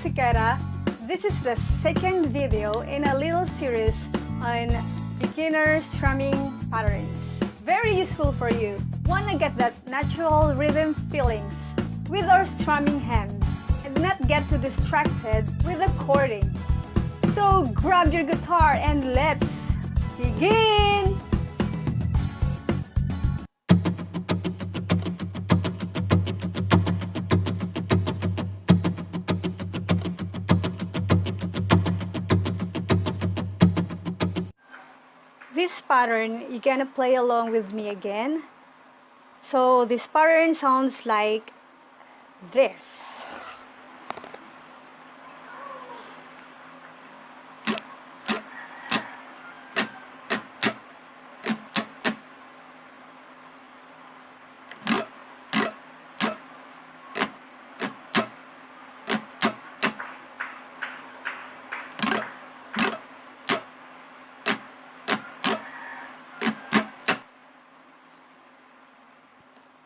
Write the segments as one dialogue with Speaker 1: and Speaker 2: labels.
Speaker 1: si Kera. This is the second video in a little series on beginner strumming patterns. Very useful for you. Wanna get that natural rhythm feelings with our strumming hands and not get too distracted with the chording. So grab your guitar and let's begin! This pattern, you're gonna play along with me again. So this pattern sounds like this.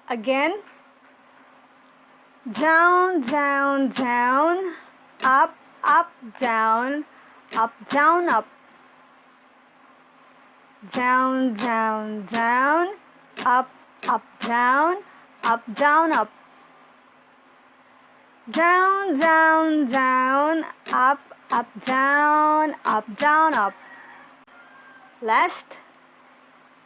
Speaker 1: Again, down, down, down, up, up, down, up, down, up, down, down, down, up, up, down, up, down, up, down, down, down, up, up, down, up, down, up. Last,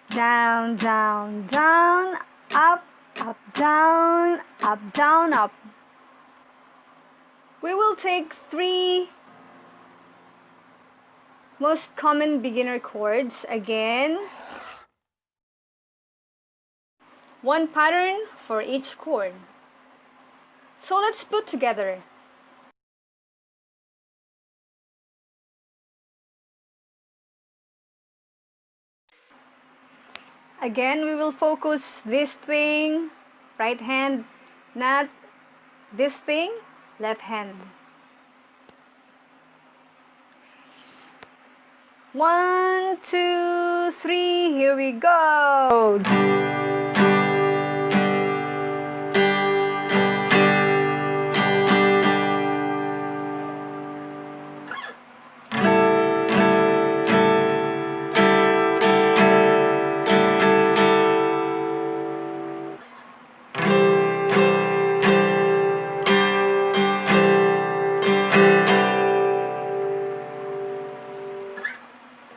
Speaker 1: down, down, down, up, up, down, up, down, up. We will take 3 most common beginner chords again. 1 pattern for each chord. So let's put together. Again, we will focus this thing, right hand, not this thing, left hand. 1, 2, 3, here we go.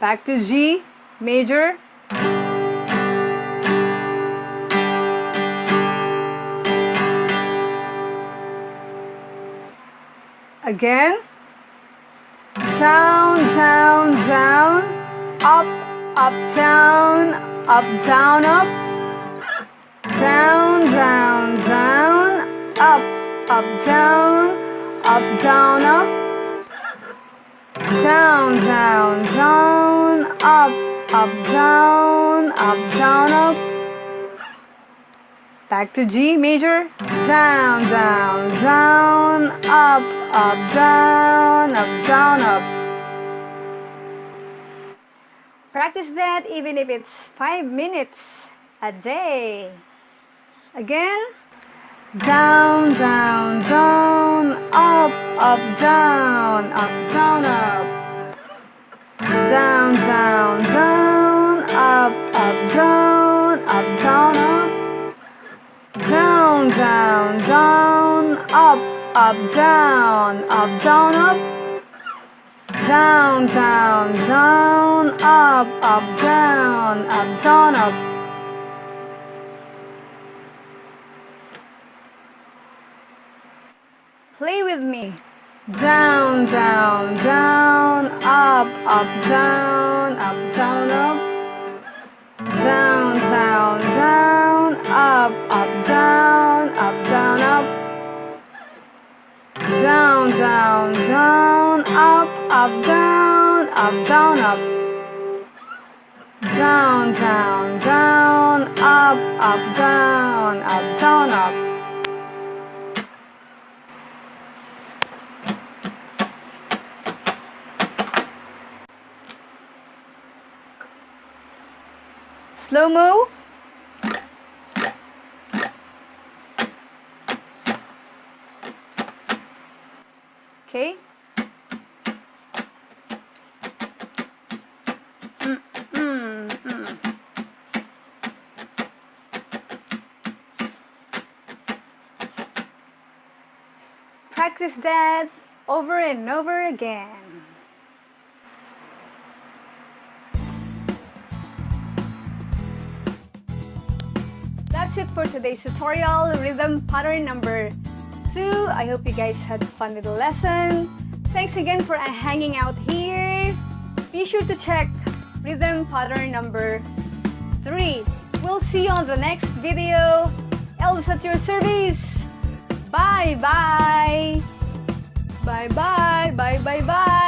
Speaker 1: Back to G major. Again. Down, down, down. Up, up, down. Up, down, up. Down, down, down. Up, up, down. Up, down, up. Down, down, down, up, up, down, up. Back to G major. Down, down, down, up, down, up. Practice that even if it's 5 minutes a day. Again. Down, down, down, up, down, up. Down, down, down, up, down, up. Down, down, down, up, down, up. Down, down, down, up, down, up. Play with me. Down, down, down, up, down, up. Down, down, down, up, down, up. Down, down, down, up, down, up. Down, down, down, up, down, up. Slow-mo. Okay? Practice that over and over again. That's it for today's tutorial, rhythm pattern number 2. I hope you guys had fun with the lesson. Thanks again for hanging out here. Be sure to check rhythm pattern number 3. We'll see you on the next video. Elves at your service. Bye bye. Bye bye. Bye bye bye.